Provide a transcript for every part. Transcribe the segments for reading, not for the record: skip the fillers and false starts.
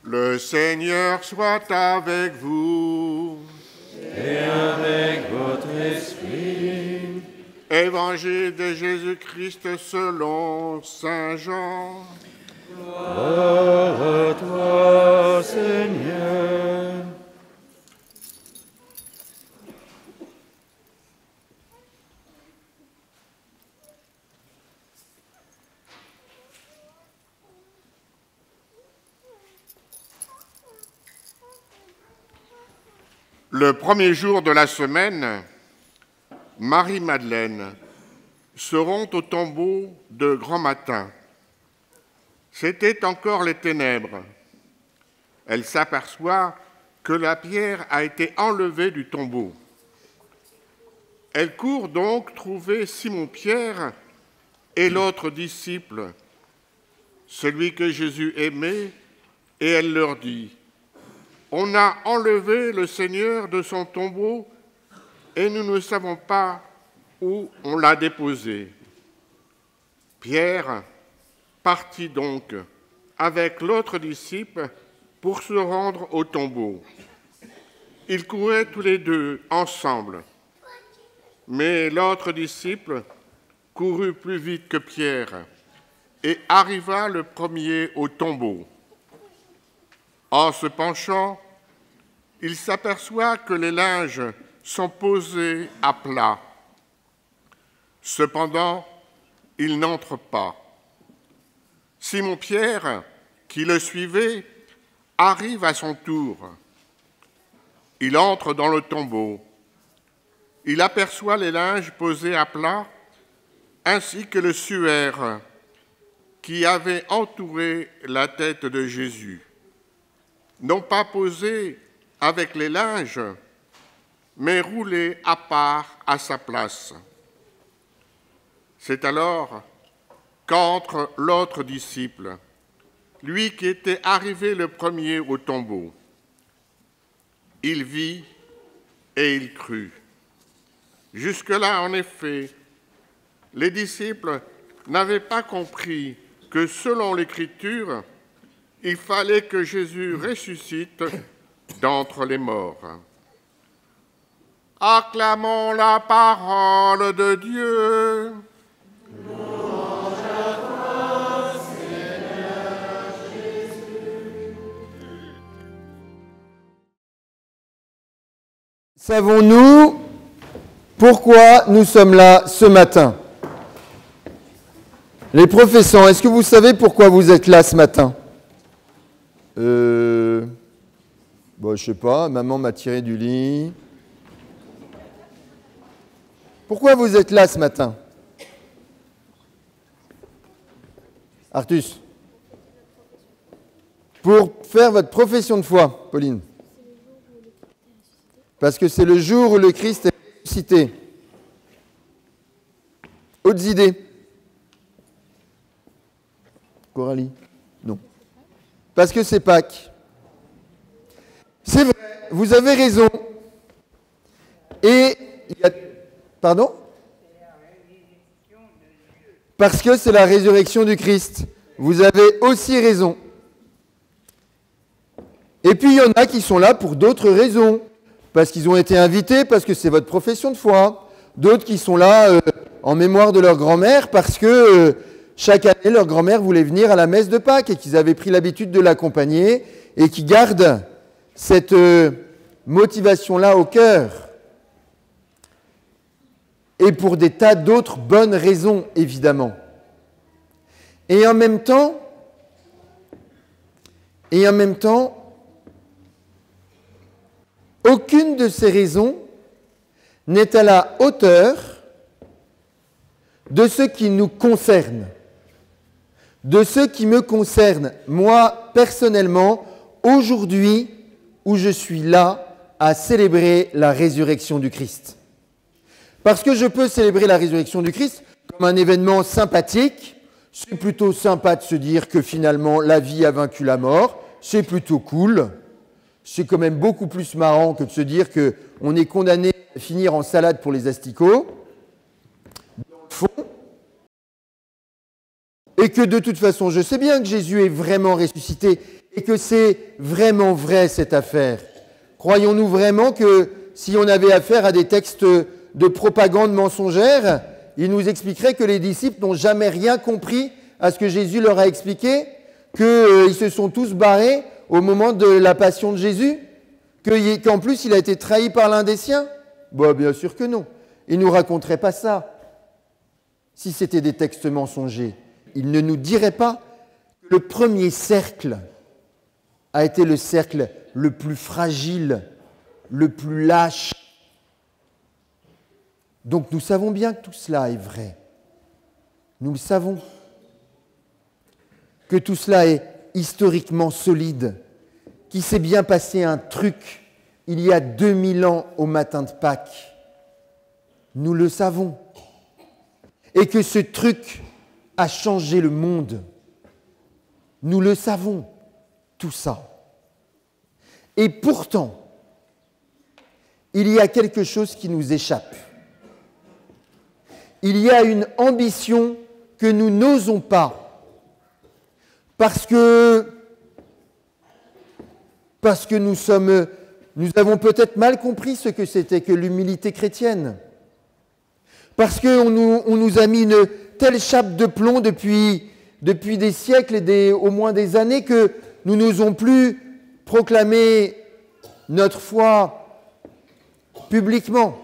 Le Seigneur soit avec vous. Et avec votre esprit. Évangile de Jésus-Christ selon saint Jean. Gloire à toi, Seigneur. Le premier jour de la semaine, Marie-Madeleine se rend au tombeau de grand matin. C'était encore les ténèbres. Elle s'aperçoit que la pierre a été enlevée du tombeau. Elle court donc trouver Simon-Pierre et l'autre disciple, celui que Jésus aimait, et elle leur dit: on a enlevé le Seigneur de son tombeau et nous ne savons pas où on l'a déposé. Pierre partit donc avec l'autre disciple pour se rendre au tombeau. Ils couraient tous les deux ensemble, mais l'autre disciple courut plus vite que Pierre et arriva le premier au tombeau. En se penchant, il s'aperçoit que les linges sont posés à plat. Cependant, il n'entre pas. Simon-Pierre, qui le suivait, arrive à son tour. Il entre dans le tombeau. Il aperçoit les linges posés à plat, ainsi que le suaire qui avait entouré la tête de Jésus. Non pas posé avec les linges, mais roulé à part à sa place. C'est alors qu'entre l'autre disciple, lui qui était arrivé le premier au tombeau. Il vit et il crut. Jusque-là, en effet, les disciples n'avaient pas compris que selon l'Écriture, il fallait que Jésus ressuscite d'entre les morts. Acclamons la parole de Dieu. Louange à toi, Seigneur Jésus. Savons-nous pourquoi nous sommes là ce matin? Les professeurs, est-ce que vous savez pourquoi vous êtes là ce matin? Je sais pas, maman m'a tiré du lit. Pourquoi vous êtes là ce matin? Artus? Pour faire votre profession de foi, Pauline. Parce que c'est le jour où le Christ est ressuscité. Autres idées? Coralie? Non. Parce que c'est Pâques. C'est vrai, vous avez raison. Et il y a... Pardon? Parce que c'est la résurrection du Christ. Vous avez aussi raison. Et puis il y en a qui sont là pour d'autres raisons. Parce qu'ils ont été invités, parce que c'est votre profession de foi. D'autres qui sont là en mémoire de leur grand-mère, parce que chaque année, leur grand-mère voulait venir à la messe de Pâques et qu'ils avaient pris l'habitude de l'accompagner et qui gardent cette motivation-là au cœur. Et pour des tas d'autres bonnes raisons, évidemment. Et en même temps, aucune de ces raisons n'est à la hauteur de ce qui nous concerne, de ce qui me concerne, moi, personnellement, aujourd'hui, où je suis là à célébrer la résurrection du Christ. Parce que je peux célébrer la résurrection du Christ comme un événement sympathique. C'est plutôt sympa de se dire que finalement la vie a vaincu la mort. C'est plutôt cool. C'est quand même beaucoup plus marrant que de se dire qu'on est condamné à finir en salade pour les asticots. Dans le fond, et que de toute façon, je sais bien que Jésus est vraiment ressuscité et que c'est vraiment vrai cette affaire. Croyons-nous vraiment que si on avait affaire à des textes de propagande mensongère, il nous expliquerait que les disciples n'ont jamais rien compris à ce que Jésus leur a expliqué, qu'ils se sont tous barrés au moment de la passion de Jésus, qu'en plus il a été trahi par l'un des siens? Bon, bien sûr que non. Il ne nous raconterait pas ça. Si c'était des textes mensongers, il ne nous dirait pas que le premier cercle a été le cercle le plus fragile, le plus lâche. Donc nous savons bien que tout cela est vrai. Nous le savons. Que tout cela est historiquement solide, qu'il s'est bien passé un truc il y a 2000 ans au matin de Pâques. Nous le savons. Et que ce truc a changé le monde. Nous le savons, tout ça. Et pourtant, il y a quelque chose qui nous échappe. Il y a une ambition que nous n'osons pas, parce que nous avons peut-être mal compris ce que c'était que l'humilité chrétienne, parce qu'on nous a mis une telle chape de plomb depuis des siècles et au moins des années que nous n'osons plus proclamer notre foi publiquement.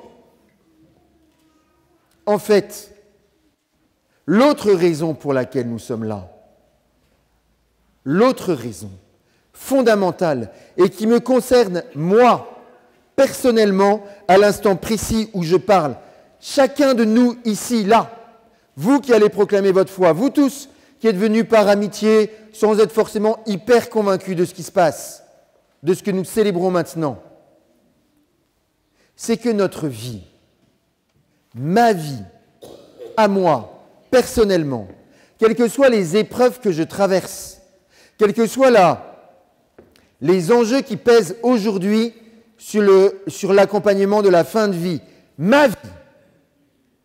En fait, l'autre raison pour laquelle nous sommes là, l'autre raison fondamentale et qui me concerne moi, personnellement, à l'instant précis où je parle, chacun de nous ici, là, vous qui allez proclamer votre foi, vous tous qui êtes venus par amitié sans être forcément hyper convaincus de ce qui se passe, de ce que nous célébrons maintenant, c'est que notre vie, ma vie, à moi, personnellement, quelles que soient les épreuves que je traverse, quels que soient les enjeux qui pèsent aujourd'hui sur l'accompagnement de la fin de vie, ma vie,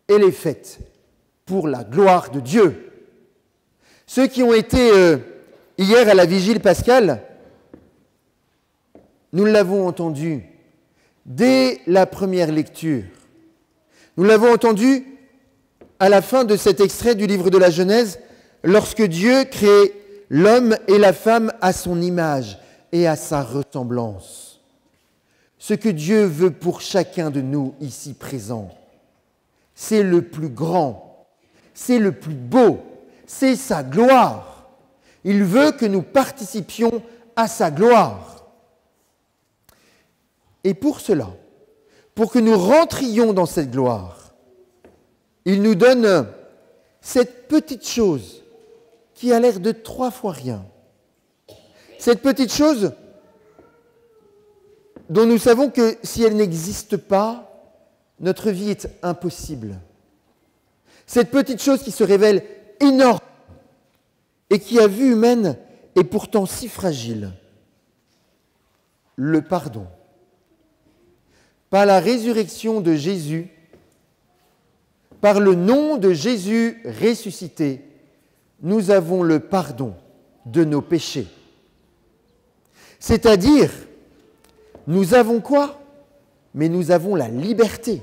elle est faite pour la gloire de Dieu. Ceux qui ont été hier à la vigile pascale, nous l'avons entendu dès la première lecture. Nous l'avons entendu à la fin de cet extrait du livre de la Genèse, lorsque Dieu crée l'homme et la femme à son image et à sa ressemblance. Ce que Dieu veut pour chacun de nous ici présents, c'est le plus grand, c'est le plus beau, c'est sa gloire. Il veut que nous participions à sa gloire. Et pour cela, pour que nous rentrions dans cette gloire, il nous donne cette petite chose qui a l'air de 3 fois rien. Cette petite chose dont nous savons que si elle n'existe pas, notre vie est impossible. Cette petite chose qui se révèle énorme et qui, à vue humaine, est pourtant si fragile. Le pardon. Par la résurrection de Jésus, par le nom de Jésus ressuscité, nous avons le pardon de nos péchés. C'est-à-dire, nous avons quoi? Mais nous avons la liberté.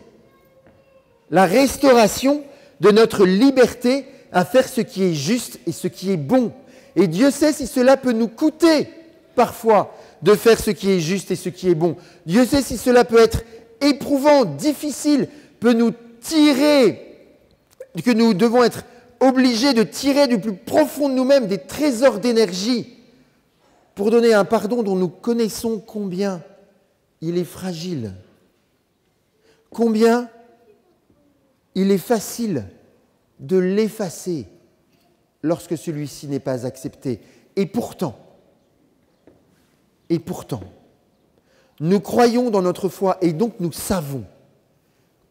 La restauration de notre liberté à faire ce qui est juste et ce qui est bon. Et Dieu sait si cela peut nous coûter parfois de faire ce qui est juste et ce qui est bon. Dieu sait si cela peut être éprouvant, difficile, peut nous tirer, que nous devons être obligés de tirer du plus profond de nous-mêmes des trésors d'énergie pour donner un pardon dont nous connaissons combien il est fragile, combien il est facile de l'effacer lorsque celui-ci n'est pas accepté. Et pourtant, nous croyons dans notre foi et donc nous savons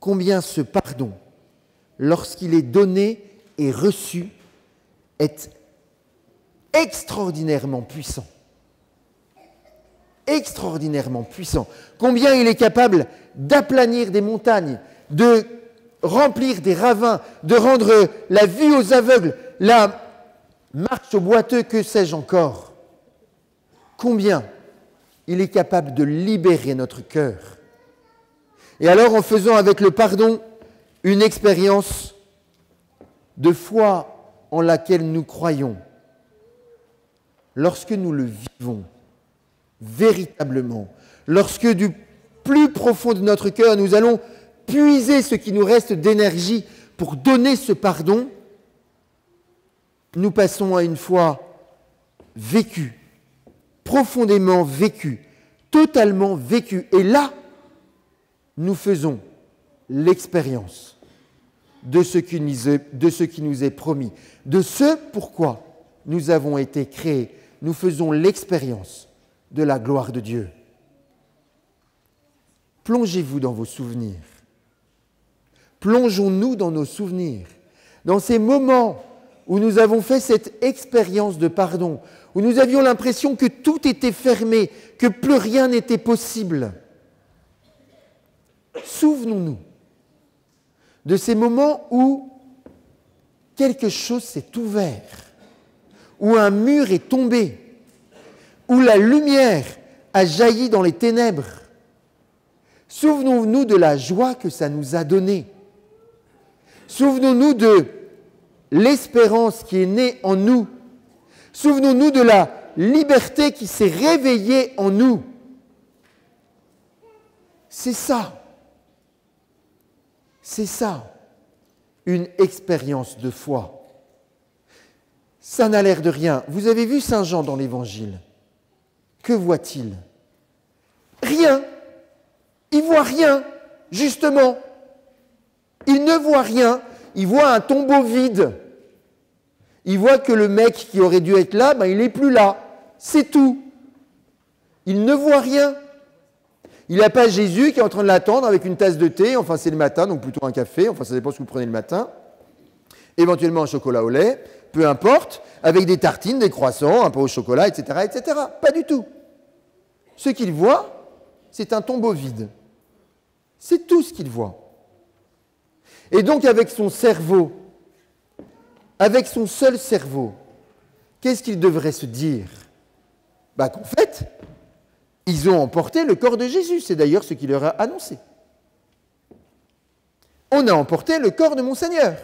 combien ce pardon, lorsqu'il est donné et reçu, est extraordinairement puissant. Extraordinairement puissant. Combien il est capable d'aplanir des montagnes, de remplir des ravins, de rendre la vue aux aveugles, marche au boiteux, que sais-je encore? Combien il est capable de libérer notre cœur. Et alors, en faisant avec le pardon une expérience de foi en laquelle nous croyons, lorsque nous le vivons véritablement, lorsque du plus profond de notre cœur, nous allons puiser ce qui nous reste d'énergie pour donner ce pardon, nous passons à une foi vécue, profondément vécue, totalement vécue. Et là, nous faisons l'expérience de ce qui nous est promis, de ce pourquoi nous avons été créés. Nous faisons l'expérience de la gloire de Dieu. Plongez-vous dans vos souvenirs. Plongeons-nous dans nos souvenirs, dans ces moments où nous avons fait cette expérience de pardon, où nous avions l'impression que tout était fermé, que plus rien n'était possible. Souvenons-nous de ces moments où quelque chose s'est ouvert, où un mur est tombé, où la lumière a jailli dans les ténèbres. Souvenons-nous de la joie que ça nous a donnée. Souvenons-nous de l'espérance qui est née en nous. Souvenons-nous de la liberté qui s'est réveillée en nous. C'est ça, une expérience de foi. Ça n'a l'air de rien. Vous avez vu Saint Jean dans l'Évangile. Que voit-il? Rien. Il ne voit rien, justement. Il ne voit rien. Il voit un tombeau vide. Il voit que le mec qui aurait dû être là, il n'est plus là. C'est tout. Il ne voit rien. Il n'a pas Jésus qui est en train de l'attendre avec une tasse de thé, enfin c'est le matin, donc plutôt un café, enfin ça dépend ce que vous prenez le matin, éventuellement un chocolat au lait, peu importe, avec des tartines, des croissants, un peu au chocolat, etc., etc. Pas du tout. Ce qu'il voit, c'est un tombeau vide. C'est tout ce qu'il voit. Et donc avec son cerveau, avec son seul cerveau, qu'est-ce qu'il devrait se dire? Qu'en fait, ils ont emporté le corps de Jésus. C'est d'ailleurs ce qu'il leur a annoncé. On a emporté le corps de mon Seigneur.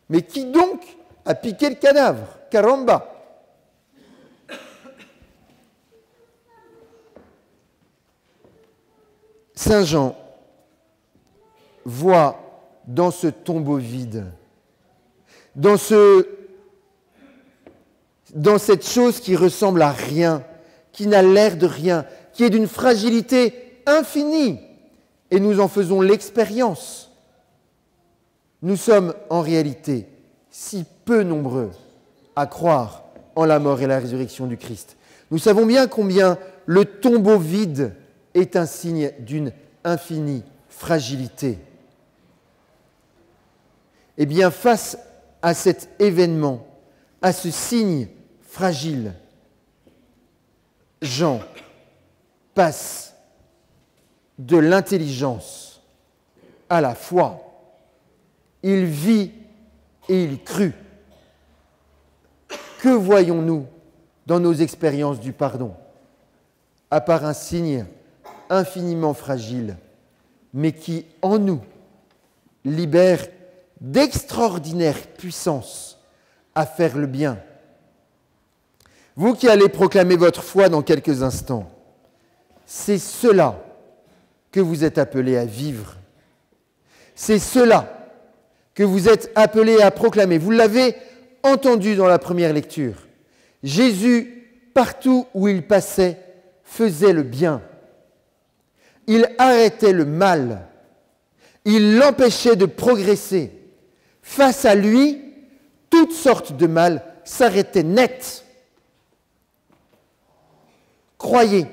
Mais qui donc a piqué le cadavre? Caramba! Saint Jean voit dans ce tombeau vide, dans cette chose qui ressemble à rien, qui n'a l'air de rien, qui est d'une fragilité infinie, et nous en faisons l'expérience. Nous sommes en réalité si peu nombreux à croire en la mort et la résurrection du Christ. Nous savons bien combien le tombeau vide est un signe d'une infinie fragilité. Eh bien, face à cet événement, à ce signe fragile, Jean passe de l'intelligence à la foi. Il vit et il crut. Que voyons-nous dans nos expériences du pardon? À part un signe infiniment fragile, mais qui, en nous, libère d'extraordinaire puissance à faire le bien. Vous qui allez proclamer votre foi dans quelques instants, c'est cela que vous êtes appelés à vivre. C'est cela que vous êtes appelés à proclamer. Vous l'avez entendu dans la première lecture. Jésus, partout où il passait, faisait le bien. Il arrêtait le mal. Il l'empêchait de progresser. Face à lui, toutes sortes de mal s'arrêtaient net. Croyez,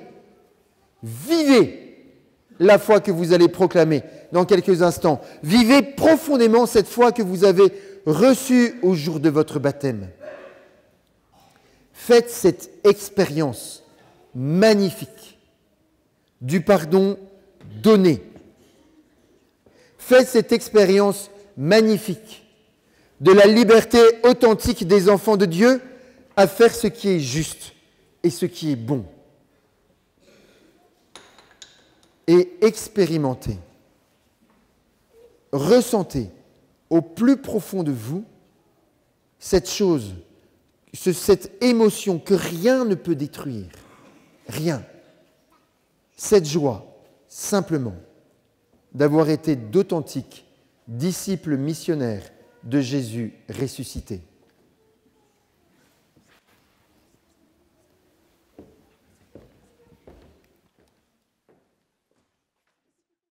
vivez la foi que vous allez proclamer dans quelques instants. Vivez profondément cette foi que vous avez reçue au jour de votre baptême. Faites cette expérience magnifique du pardon donné. Faites cette expérience magnifique de la liberté authentique des enfants de Dieu à faire ce qui est juste et ce qui est bon. Et expérimentez, ressentez au plus profond de vous cette chose, cette émotion que rien ne peut détruire. Rien. Cette joie, simplement, d'avoir été d'authentiques disciples missionnaires de Jésus ressuscité.